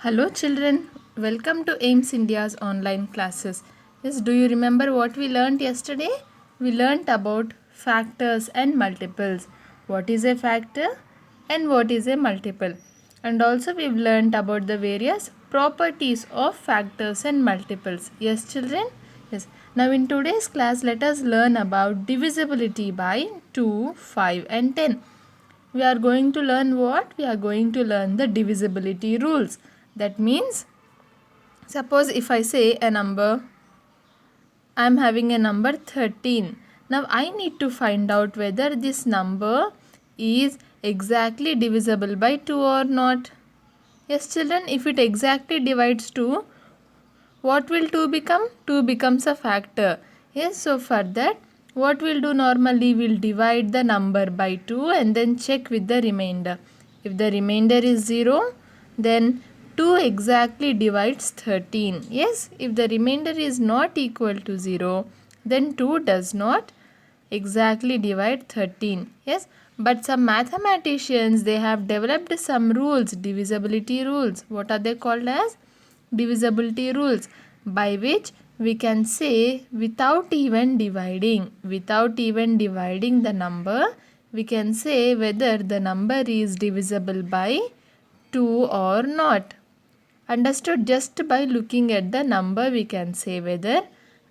Hello children, welcome to AIMS India's online classes. Yes, do you remember what we learned yesterday? We learned about factors and multiples. What is a factor and what is a multiple? And also we've learned about the various properties of factors and multiples. Yes children? Yes. Now in today's class let us learn about divisibility by 2, 5 and 10. We are going to learn what? We are going to learn the divisibility rules. That means, suppose if I say a number, I am having a number 13. Now I need to find out whether this number is exactly divisible by 2 or not. Yes children, if it exactly divides 2, what will 2 become? 2 becomes a factor. Yes, so for that, what we'll do normally, we'll divide the number by 2 and then check with the remainder. If the remainder is 0, then 2 exactly divides 13. Yes, if the remainder is not equal to 0, then 2 does not exactly divide 13. Yes, but some mathematicians, they have developed some rules, divisibility rules. What are they called as? Divisibility rules, by which we can say without even dividing the number, we can say whether the number is divisible by 2 or not. Understood? Just by looking at the number we can say whether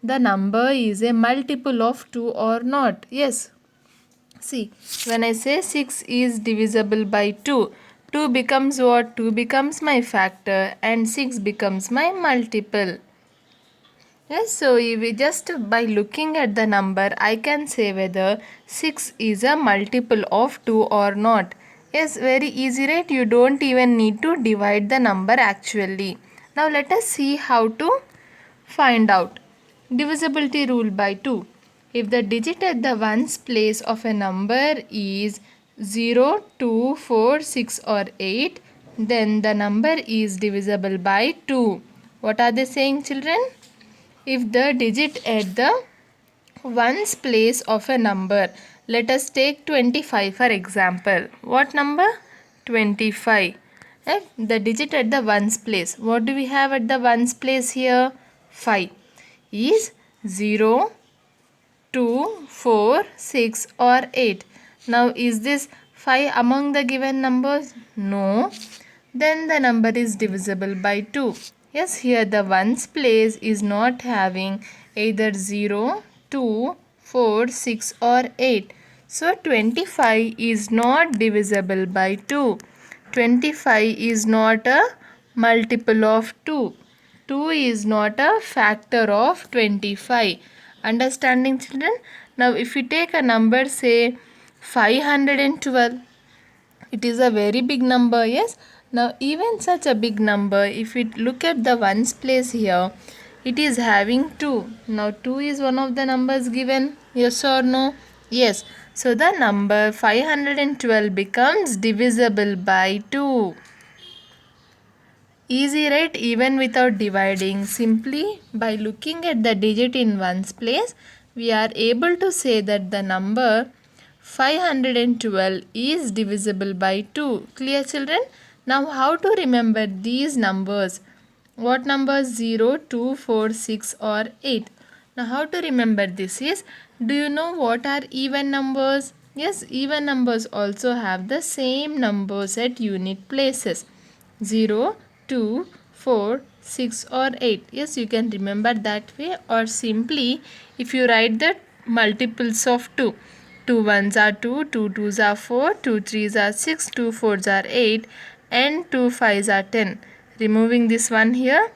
the number is a multiple of 2 or not. Yes. See, when I say 6 is divisible by 2, 2 becomes what? 2 becomes my factor and 6 becomes my multiple. Yes, so if we just by looking at the number, I can say whether 6 is a multiple of 2 or not. Yes, very easy, right? You don't even need to divide the number actually. Now let us see how to find out. Divisibility rule by 2. If the digit at the ones place of a number is 0, 2, 4, 6 or 8, then the number is divisible by 2. What are they saying children? If the digit at the ones place of a number, let us take 25 for example. What number? 25. The digit at the ones place. What do we have at the ones place here? 5. Is 0, 2, 4, 6 or 8. Now is this 5 among the given numbers? No. Then the number is divisible by 2. Yes, here the ones place is not having either 0, 2, 4, 6 or 8. So 25 is not divisible by 2. 25 is not a multiple of 2. 2 is not a factor of 25. Understanding children? Now if we take a number say 512, it is a very big number, yes. Now even such a big number, if we look at the ones place here, it is having 2. Now 2 is one of the numbers given, yes or no? Yes. So the number 512 becomes divisible by 2. Easy, right? Even without dividing, simply by looking at the digit in ones place, we are able to say that the number 512 is divisible by 2. Clear children? Now how to remember these numbers? What numbers? 0, 2, 4, 6 or 8. Now how to remember this is, do you know what are even numbers? Yes, even numbers also have the same numbers at unit places. 0, 2, 4, 6 or 8. Yes, you can remember that way, or simply if you write the multiples of 2. 2 ones are 2, 2 twos are 4, 2 threes are 6, 2 fours are 8 and 2 fives are 10. Removing this one here,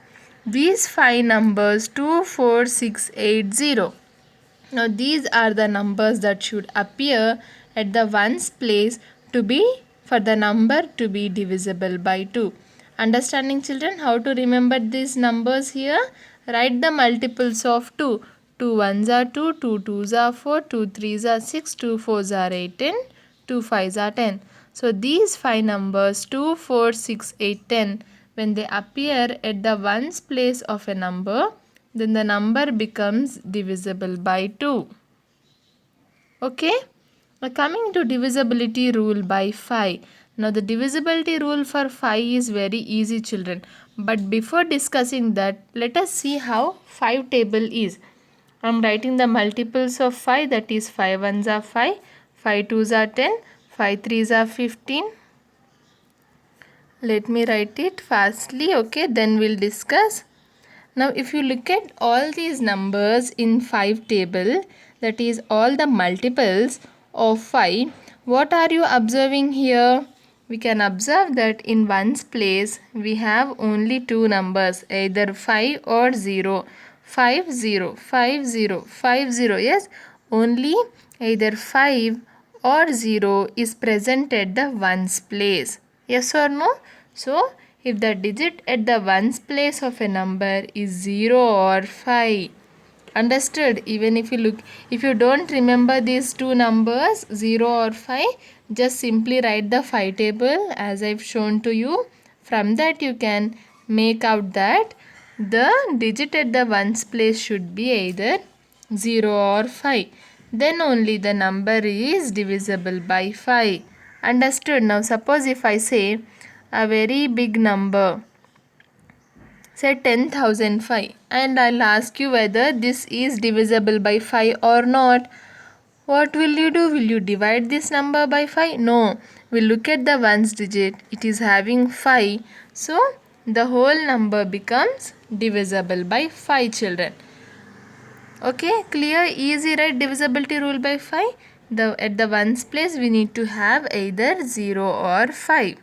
these 5 numbers 2, 4, 6, 8, 0. Now these are the numbers that should appear at the ones place to be for the number to be divisible by 2. Understanding children how to remember these numbers here? Write the multiples of 2. 2 ones are 2, 2 twos are 4, 2 threes are 6, 2 fours are 8 and 2 fives are 10. So these 5 numbers 2, 4, 6, 8, 10, when they appear at the ones place of a number, then the number becomes divisible by 2. Okay? Now coming to divisibility rule by 5. Now the divisibility rule for 5 is very easy, children. But before discussing that, let us see how 5 table is. I am writing the multiples of 5, that is 5 ones are 5, 5 twos are 10, 5 threes are 15. Let me write it fastly, okay, then we'll discuss. Now if you look at all these numbers in 5 table, that is all the multiples of 5, what are you observing here? We can observe that in ones place we have only two numbers, either 5 or 0. 5 0, 5 0, 5 0. Yes, only either 5 or 0 is present at the ones place. Yes or no? So if the digit at the ones place of a number is 0 or 5. Understood? Even if you don't remember these two numbers 0 or 5, just simply write the 5 table as I've shown to you. From that you can make out that the digit at the ones place should be either 0 or 5. Then only the number is divisible by 5. Understood? Now suppose if I say a very big number, say 10,005, and I'll ask you whether this is divisible by 5 or not. What will you do? Will you divide this number by 5? No. We'll look at the ones digit. It is having 5. So, the whole number becomes divisible by 5, children. Okay, clear? Easy, right? Divisibility rule by 5. At the ones place, we need to have either 0 or 5.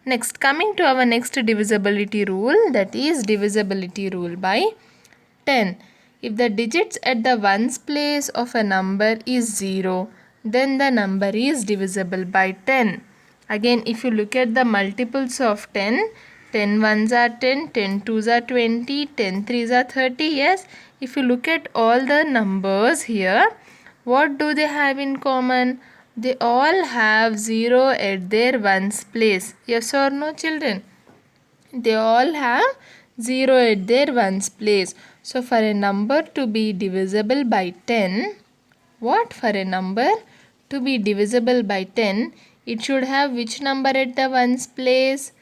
Next, coming to our next divisibility rule, that is divisibility rule by 10. If the digits at the ones place of a number is 0, then the number is divisible by 10. Again, if you look at the multiples of 10, 10 ones are 10, 10 twos are 20, 10 threes are 30. Yes, if you look at all the numbers here, what do they have in common? They all have 0 at their ones place. Yes or no, children? They all have 0 at their ones place. So for a number to be divisible by 10, for a number to be divisible by 10, it should have which number at the ones place?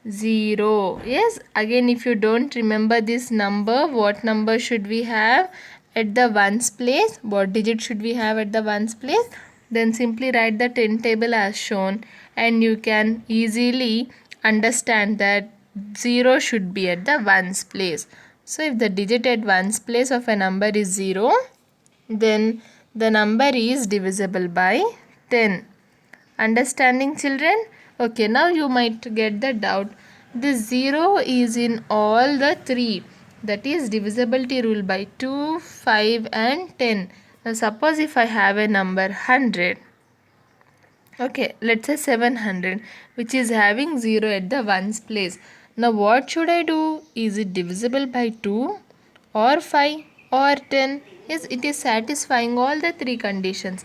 0. Yes, again if you don't remember this number, what number should we have at the ones place? What digit should we have at the ones place? Then simply write the 10 table as shown, and you can easily understand that 0 should be at the ones place. So if the digit at ones place of a number is 0, then the number is divisible by 10. Understanding, children? Okay, now you might get the doubt. This 0 is in all the three. That is divisibility rule by 2, 5 and 10. Now suppose if I have a number 100. Okay, let's say 700, which is having 0 at the ones place. Now what should I do? Is it divisible by 2 or 5 or 10? Yes, it is satisfying all the three conditions.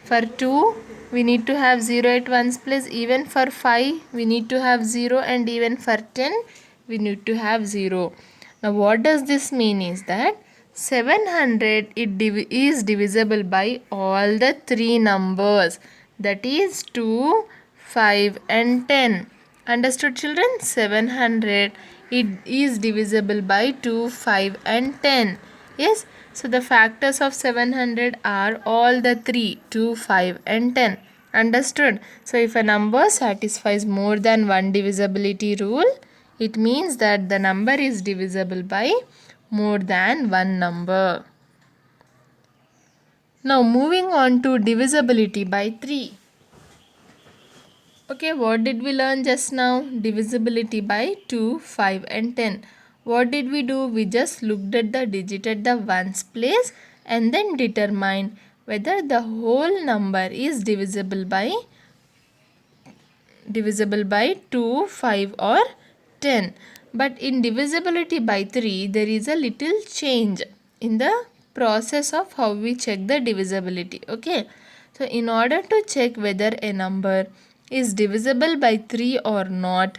For 2, we need to have 0 at ones place. Even for 5, we need to have 0, and even for 10, we need to have 0. Now what does this mean is that 700 is divisible by all the three numbers, that is 2, 5 and 10. Understood, children? 700 it is divisible by 2, 5 and 10. Yes, so the factors of 700 are all the three, 2, 5 and 10. Understood? So if a number satisfies more than one divisibility rule, it means that the number is divisible by more than one number. Now moving on to divisibility by 3. Okay, what did we learn just now? Divisibility by 2, 5 and 10. What did we do? We just looked at the digit at the ones place and then determined whether the whole number is divisible by 2, 5 or 10. But in divisibility by 3, there is a little change in the process of how we check the divisibility. Okay, so in order to check whether a number is divisible by 3 or not,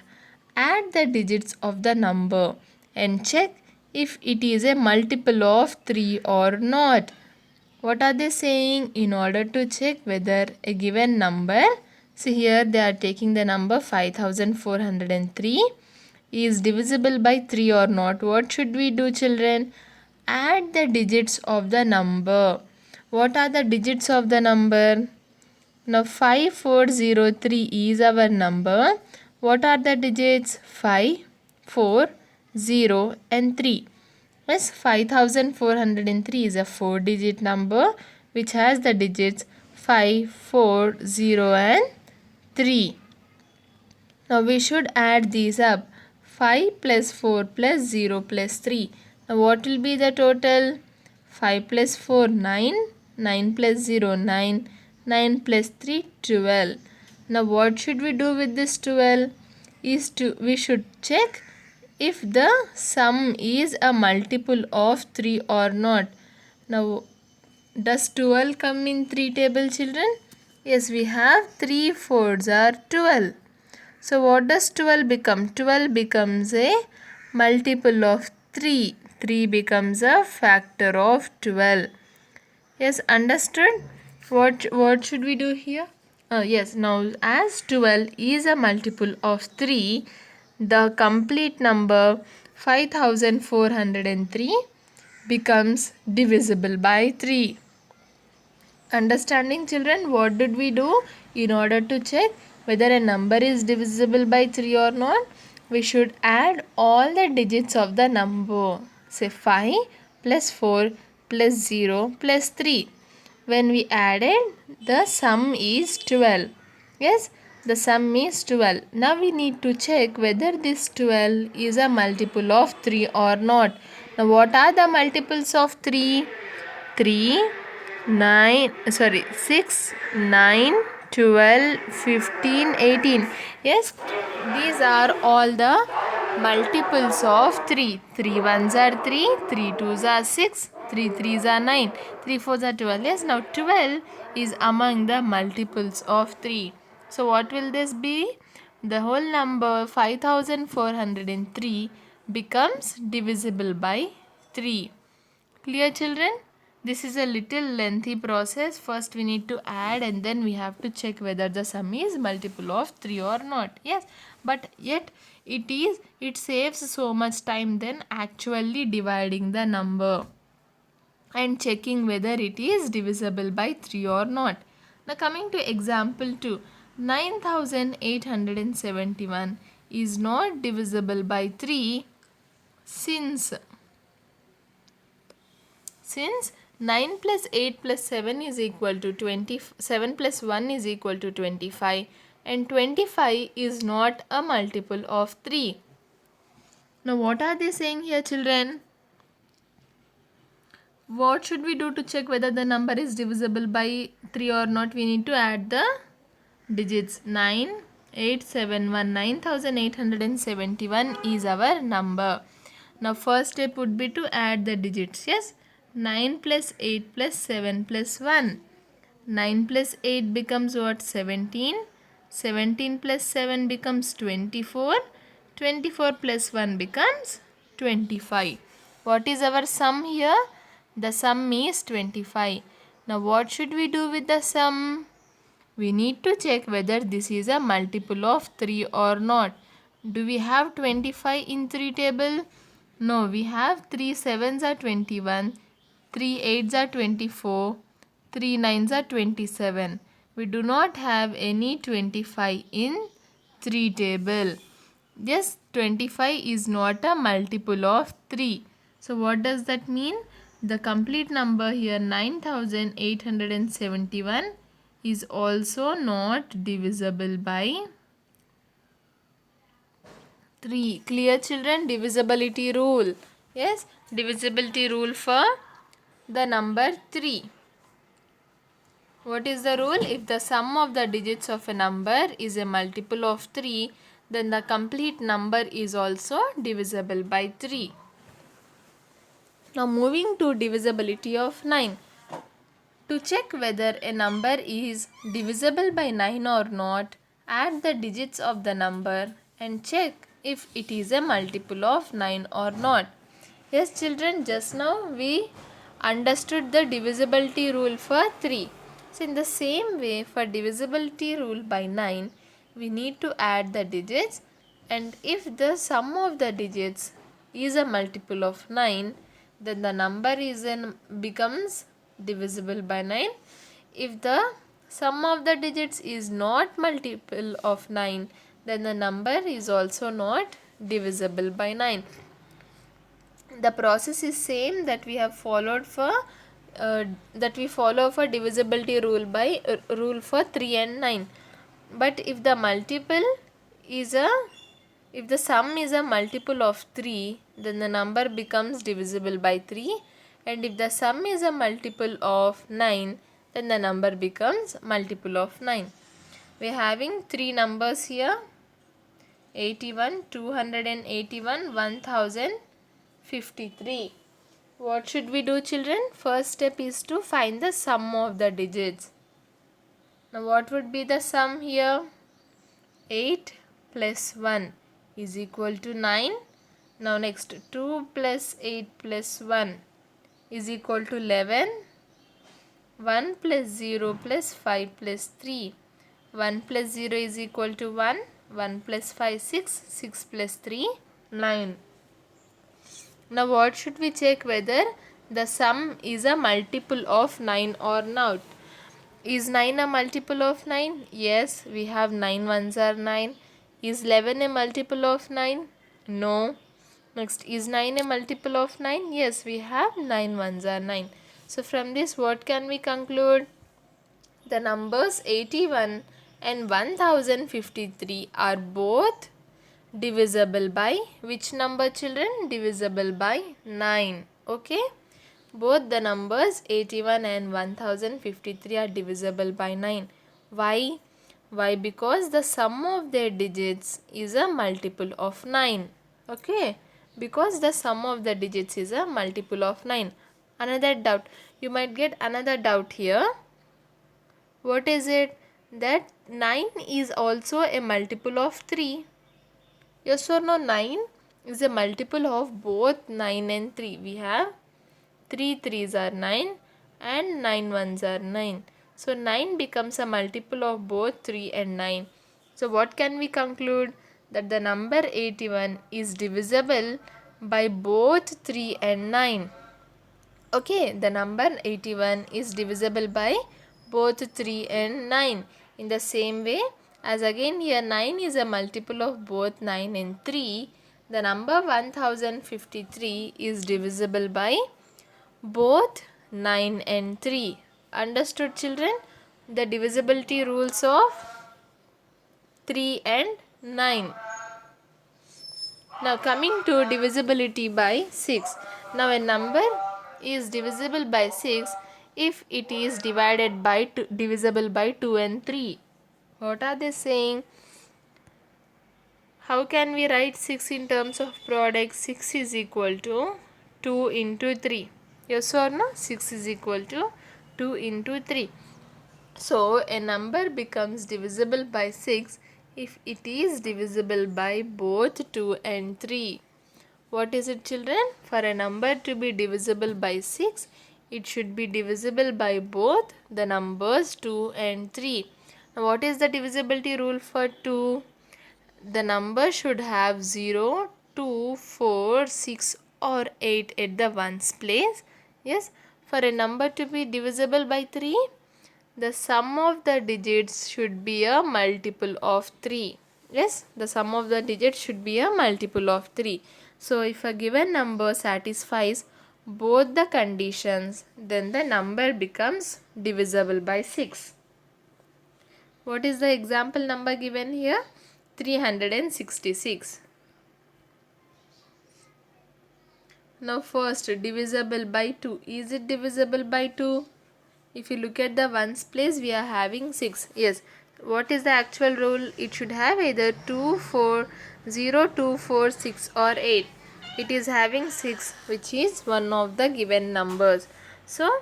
add the digits of the number and check if it is a multiple of 3 or not. What are they saying? In order to check whether a given number See here they are taking the number 5403 is divisible by 3 or not. What should we do, children? Add the digits of the number. What are the digits of the number? Now 5403 is our number. What are the digits? 5, 4, 0 and 3. Yes, 5403 is a 4-digit number which has the digits 5, 4, 0 and 3. Now we should add these up. 5 plus 4 plus 0 plus 3. Now what will be the total? 5 plus 4 9, 9 plus 0 9, 9 plus 3 12. Now what should we do with this 12? We should check if the sum is a multiple of 3 or not. Now does 12 come in 3 table, children? Yes, we have 3 fours are 12. So what does 12 become? 12 becomes a multiple of 3. 3 becomes a factor of 12. Yes, understood? What should we do here? Yes, now as 12 is a multiple of 3, the complete number 5403 becomes divisible by 3. Understanding, children? What did we do in order to check whether a number is divisible by 3 or not? We should add all the digits of the number. Say 5 plus 4 plus 0 plus 3. When we added, the sum is 12. Yes, the sum is 12. Now we need to check whether this 12 is a multiple of 3 or not. Now what are the multiples of 3? 3, 6, 9, 12, 15, 18. Yes, these are all the multiples of 3. 3 ones are 3, 3 twos are 6, 3 threes are 9, 3 fours are 12. Yes, now 12 is among the multiples of 3. So what will this be? The whole number 5403 becomes divisible by 3. Clear, children? This is a little lengthy process. First we need to add and then we have to check whether the sum is multiple of 3 or not. Yes, but yet it saves so much time than actually dividing the number and checking whether it is divisible by 3 or not. Now coming to example 2. 9871 is not divisible by 3 since 9 plus 8 plus 7 is equal to 27 plus 1 is equal to 25 and 25 is not a multiple of 3. Now what are they saying here, children? What should we do to check whether the number is divisible by 3 or not? We need to add the digits. 9871, 9871 is our number. Now first step would be to add the digits. Yes, 9 plus 8 plus 7 plus 1. 9 plus 8 becomes what? 17. 17 plus 7 becomes 24. 24 plus 1 becomes 25. What is our sum here? The sum is 25. Now what should we do with the sum? We need to check whether this is a multiple of 3 or not. Do we have 25 in 3 table? No, we have 3 sevens are 21, 3 eights are 24, 3 nines are 27. We do not have any 25 in 3 table. Yes, 25 is not a multiple of 3. So what does that mean? The complete number here 9871 is also not divisible by 3. Clear, children? Divisibility rule. Yes, divisibility rule for the number 3. What is the rule? If the sum of the digits of a number is a multiple of 3, then the complete number is also divisible by 3. Now moving to divisibility of 9. To check whether a number is divisible by 9 or not, add the digits of the number and check if it is a multiple of 9 or not. Yes, children, just now we understood the divisibility rule for 3. So in the same way, for divisibility rule by 9, we need to add the digits, and if the sum of the digits is a multiple of 9, then the number becomes divisible by 9. If the sum of the digits is not multiple of 9, then the number is also not divisible by 9. The process is same that we have followed for that we follow for divisibility rule by rule for 3 and 9. But if the sum is a multiple of 3, then the number becomes divisible by 3, and if the sum is a multiple of 9, then the number becomes multiple of 9. We are having three numbers here: 81, 281, 1053. What should we do, children? First step is to find the sum of the digits. Now what would be the sum here? 8 plus 1 is equal to 9. Now next, 2 plus 8 plus 1 is equal to 11. 1 plus 0 plus 5 plus 3. 1 plus 0 is equal to 1. 1 plus 5, 6. 6 plus 3, 9. Now what should we check whether the sum is a multiple of 9 or not? Is 9 a multiple of 9? Yes, we have 9 ones are 9. Is 11 a multiple of 9? No. Next, is 9 a multiple of 9? Yes, we have 9 ones are 9. So from this, what can we conclude? The numbers 81 and 1053 are both divisible by which number, children? Divisible by 9. Okay. Both the numbers 81 and 1053 are divisible by 9. Why? Why? Because the sum of their digits is a multiple of 9. Okay. Because the sum of the digits is a multiple of 9. Another doubt. You might get another doubt here. What is it? That 9 is also a multiple of 3. Yes or no? 9 is a multiple of both 9 and 3. We have 3 3s are 9 and 9 1s are 9. So 9 becomes a multiple of both 3 and 9. So what can we conclude? That the number 81 is divisible by both 3 and 9. Okay, the number 81 is divisible by both 3 and 9. In the same way, as again here 9 is a multiple of both 9 and 3, the number 1053 is divisible by both 9 and 3. Understood, children? The divisibility rules of 3 and 9. Now coming to divisibility by 6. Now a number is divisible by 6 if it is divisible by 2 and 3. What are they saying? How can we write 6 in terms of product? 6 is equal to 2 into 3. Yes or no? 6 is equal to 2 into 3. So a number becomes divisible by 6 if it is divisible by both 2 and 3. What is it, children? For a number to be divisible by 6, it should be divisible by both the numbers 2 and 3. Now what is the divisibility rule for 2? The number should have 0, 2, 4, 6 or 8 at the ones place. Yes. For a number to be divisible by 3, the sum of the digits should be a multiple of 3. Yes, the sum of the digits should be a multiple of 3. So if a given number satisfies both the conditions, then the number becomes divisible by 6. What is the example number given here? 366. Now first, divisible by 2. Is it divisible by 2? If you look at the ones place, we are having 6. Yes. What is the actual rule? It should have either 2, 4, 0, 2, 4, 6 or 8. It is having 6, which is one of the given numbers. So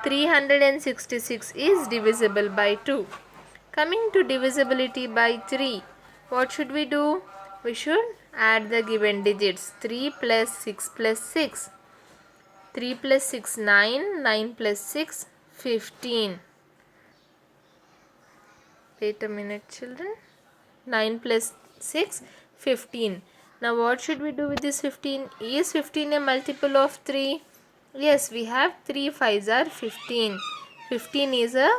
366 is divisible by 2. Coming to divisibility by 3. What should we do? We should add the given digits. 3 plus 6 plus 6. 3 plus 6, 9. 9 plus 6, 15. Wait a minute, children. 9 plus 6, 15. Now what should we do with this 15? Is 15 a multiple of 3? Yes, we have 3 5s are 15. 15 is a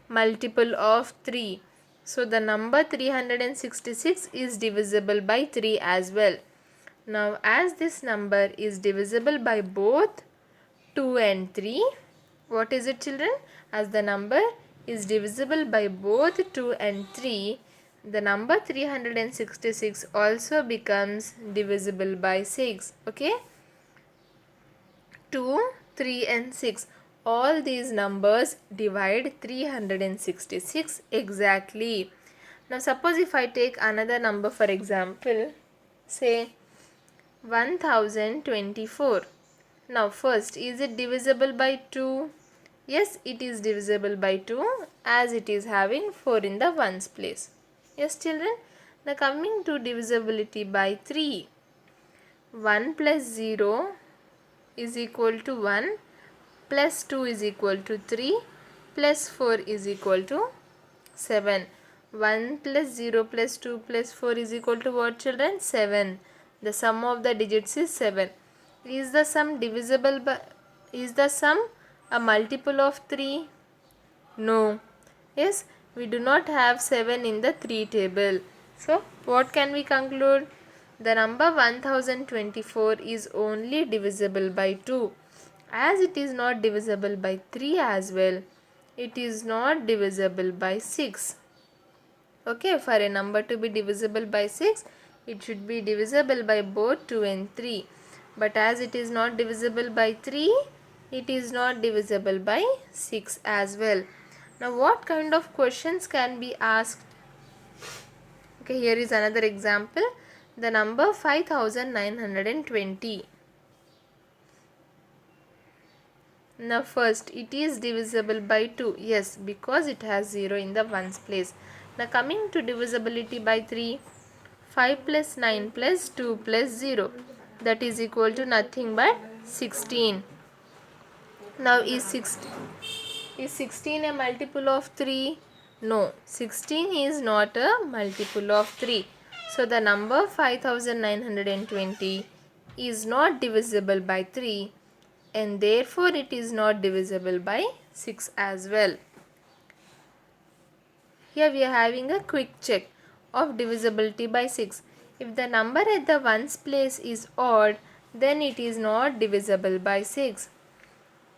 multiple of 3. So the number 366 is divisible by 3 as well. Now as this number is divisible by both 2 and 3, what is it, children? As the number is divisible by both 2 and 3, the number 366 also becomes divisible by 6. Okay? 2, 3 and 6. All these numbers divide 366 exactly. Now suppose if I take another number, for example, say 1024. Now first, is it divisible by 2? Yes, it is divisible by 2 as it is having 4 in the ones place. Yes, children. Now coming to divisibility by 3. 1 plus 0 is equal to 1, plus 2 is equal to 3, plus 4 is equal to 7. 1 plus 0 plus 2 plus 4 is equal to what, children? 7. The sum of the digits is 7. Is the sum divisible by, is the sum a multiple of 3? No. Yes, we do not have 7 in the 3 table. So, what can we conclude? The number 1024 is only divisible by 2. As it is not divisible by 3 as well, it is not divisible by 6. Okay, for a number to be divisible by 6, it should be divisible by both 2 and 3. But as it is not divisible by 3, it is not divisible by 6 as well. Now what kind of questions can be asked? Okay, here is another example. The number 5920. Now first, it is divisible by 2. Yes, because it has 0 in the ones place. Now coming to divisibility by 3. 5 plus 9 plus 2 plus 0. That is equal to nothing but 16. Now is 16 a multiple of 3? No, 16 is not a multiple of 3. So the number 5920 is not divisible by 3 and therefore it is not divisible by 6 as well. Here we are having a quick check of divisibility by 6. If the number at the ones place is odd, then it is not divisible by 6.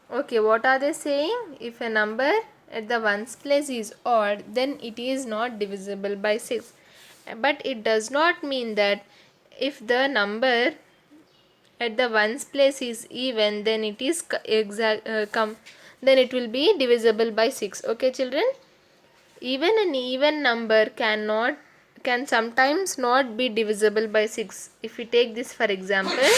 Okay, what are they saying? If a number at the ones place is odd, then it is not divisible by 6. But it does not mean that if the number at the ones place is even, then it is then it will be divisible by 6. Okay, children? Even an even number can sometimes not be divisible by 6. If we take this for example,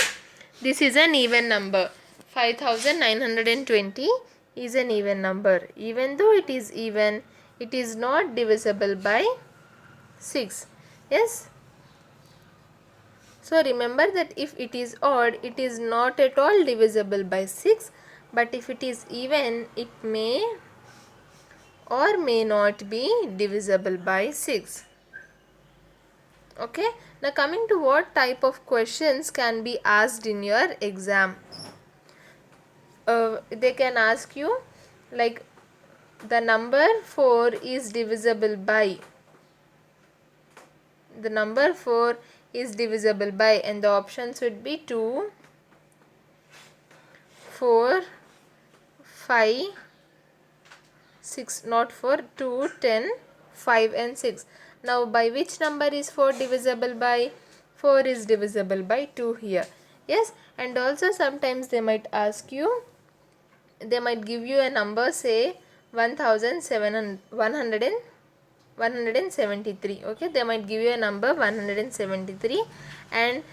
this is an even number. 5920 is an even number. Even though it is even, it is not divisible by 6. Yes. So remember that if it is odd, it is not at all divisible by 6. But if it is even, it may or may not be divisible by 6. Okay. Now coming to what type of questions can be asked in your exam. They can ask you like the number 4 is divisible by. The number 4 is divisible by, and the options would be 2, 4, 5, 6, not 4, 2, 10, 5 and 6. Now by which number is 4 divisible by? 4 is divisible by 2 here. Yes, and also sometimes they might ask you, they might give you a number, say 173. Okay, they might give you a number 173 and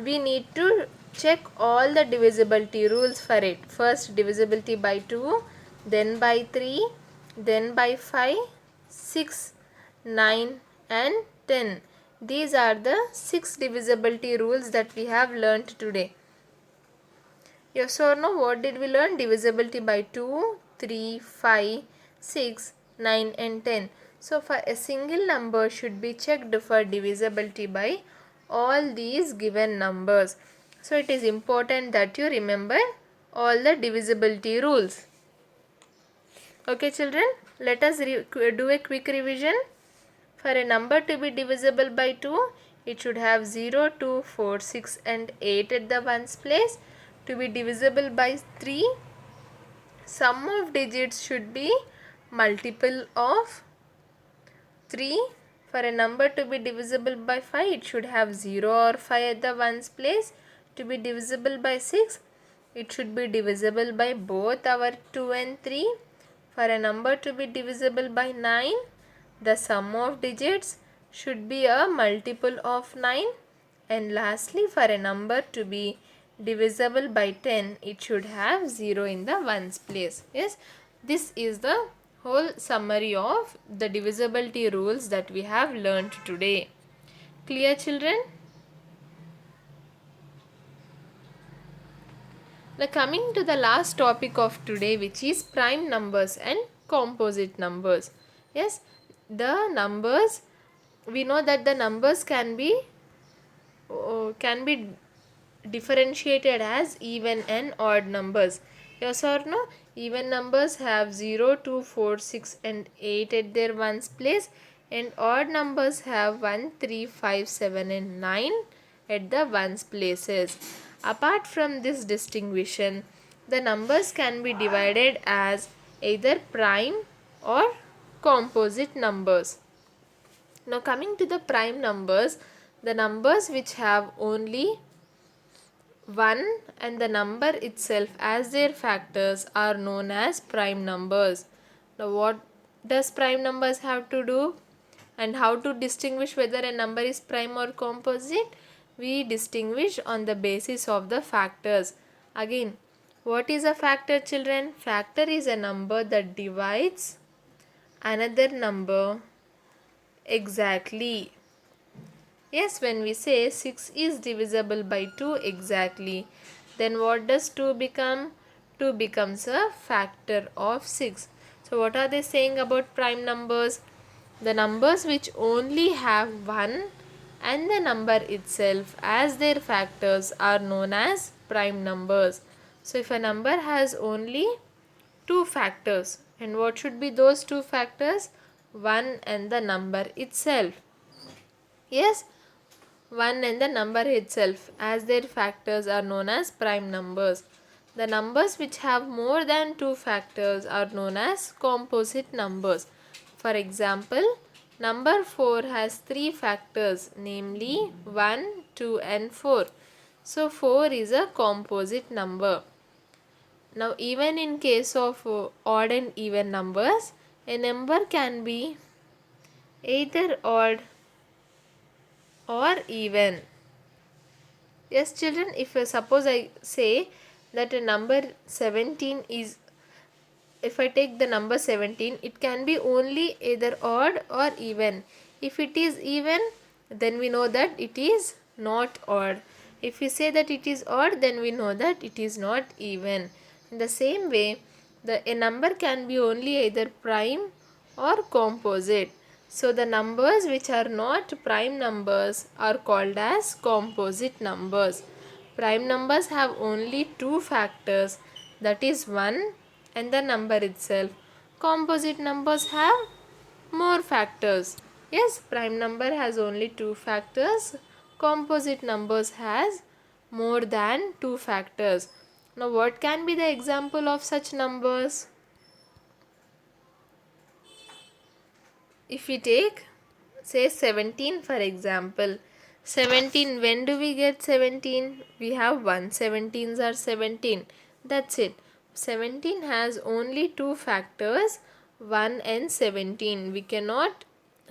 we need to check all the divisibility rules for it. First divisibility by 2, then by 3, then by 5, 6, 9 and 10. These are the 6 divisibility rules that we have learnt today. Yes or no? What did we learn? Divisibility by 2, 3, 5, 6, 9 and 10. So for a single number should be checked for divisibility by all these given numbers. So it is important that you remember all the divisibility rules. Okay children, let us do a quick revision. For a number to be divisible by 2, it should have 0, 2, 4, 6 and 8 at the ones place. To be divisible by 3, sum of digits should be multiple of 3. For a number to be divisible by 5, it should have 0 or 5 at the ones place. To be divisible by 6, it should be divisible by both our 2 and 3. For a number to be divisible by 9, the sum of digits should be a multiple of 9. And lastly, for a number to be divisible by 10, it should have 0 in the ones place. Yes, this is the whole summary of the divisibility rules that we have learnt today. Clear children? Now coming to the last topic of today, which is prime numbers and composite numbers. Yes, the numbers, we know that the numbers can be differentiated as even and odd numbers. Yes or no? Even numbers have 0, 2, 4, 6 and 8 at their ones place, and odd numbers have 1, 3, 5, 7 and 9 at the ones places. Apart from this distinction, the numbers can be divided as either prime or composite numbers. Now coming to the prime numbers, the numbers which have only 1 and the number itself as their factors are known as prime numbers. Now what does prime numbers have to do, and how to distinguish whether a number is prime or composite? We distinguish on the basis of the factors. Again, what is a factor children? Factor is a number that divides another number exactly. Yes, when we say 6 is divisible by 2 exactly, then what does 2 become? 2 becomes a factor of 6. So what are they saying about prime numbers? The numbers which only have 1 and the number itself as their factors are known as prime numbers. So if a number has only 2 factors, and what should be those 2 factors? 1 and the number itself. Yes, 1 and the number itself as their factors are known as prime numbers. The numbers which have more than 2 factors are known as composite numbers. For example, number 4 has 3 factors, namely 1, 2 and 4. So 4 is a composite number. Now even in case of odd and even numbers, a number can be either odd or even. Yes children, if suppose I say that a number 17 is, if I take the number 17, it can be only either odd or even. If it is even, then we know that it is not odd. If we say that it is odd, then we know that it is not even. In the same way, a number can be only either prime or composite. So the numbers which are not prime numbers are called as composite numbers. Prime numbers have only 2 factors, that is 1 and the number itself. Composite numbers have more factors. Yes, prime number has only 2 factors. Composite numbers has more than 2 factors. Now what can be the example of such numbers? If we take say 17 for example, 17, when do we get 17? We have 1, 17s are 17, that's it. 17 has only 2 factors, 1 and 17. We cannot,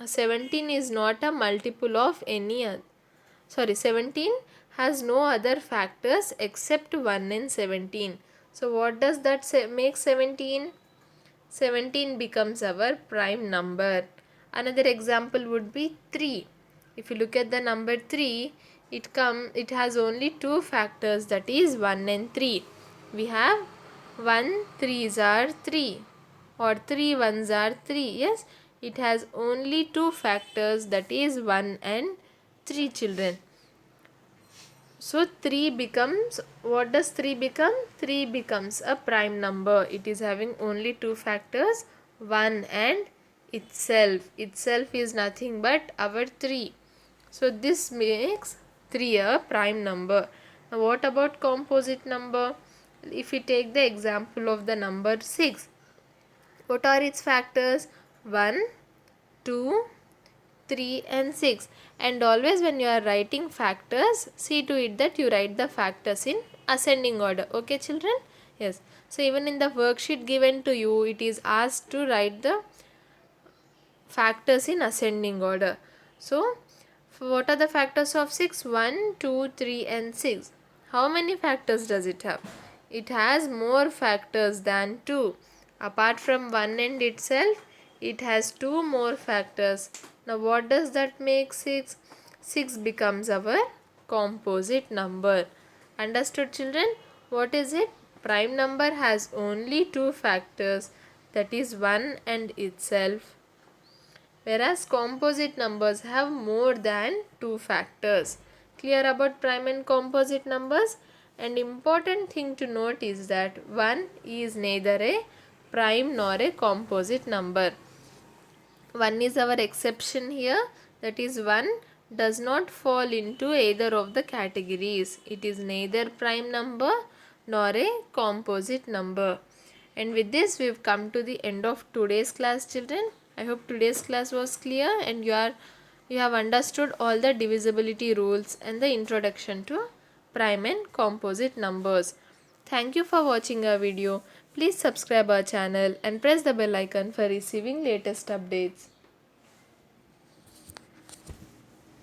17 is not a multiple of any other, 17 has no other factors except 1 and 17. So what does that make 17? 17 becomes our prime number. Another example would be 3. If you look at the number 3, it has only 2 factors, that is 1 and 3. We have 1 3s are 3 or 3 1s are 3. Yes, It has only two factors, that is 1 and 3, children. So 3 becomes, what does 3 become? 3 becomes a prime number. It is having only two factors, 1 and itself. Itself is nothing but our 3. So this makes 3 a prime number. Now what about composite number? If we take the example of the number 6, what are its factors? 1, 2, 3 and 6. And always when you are writing factors, see to it that you write the factors in ascending order. Okay children? Yes. So even in the worksheet given to you, it is asked to write the factors in ascending order. So what are the factors of 6? 1, 2, 3 and 6. How many factors does it have? It has more factors than 2. Apart from 1 and itself, it has 2 more factors. Now what does that make 6? 6 becomes our composite number. Understood children? What is it? Prime number has only 2 factors, that is 1 and itself, whereas composite numbers have more than 2 factors. Clear about prime and composite numbers? And important thing to note is that 1 is neither a prime nor a composite number. 1 is our exception here, that is 1 does not fall into either of the categories. It is neither prime number nor a composite number. And with this we have come to the end of today's class children. I hope today's class was clear and you have understood all the divisibility rules and the introduction to prime and composite numbers. Thank you for watching our video. Please subscribe our channel and press the bell icon for receiving latest updates.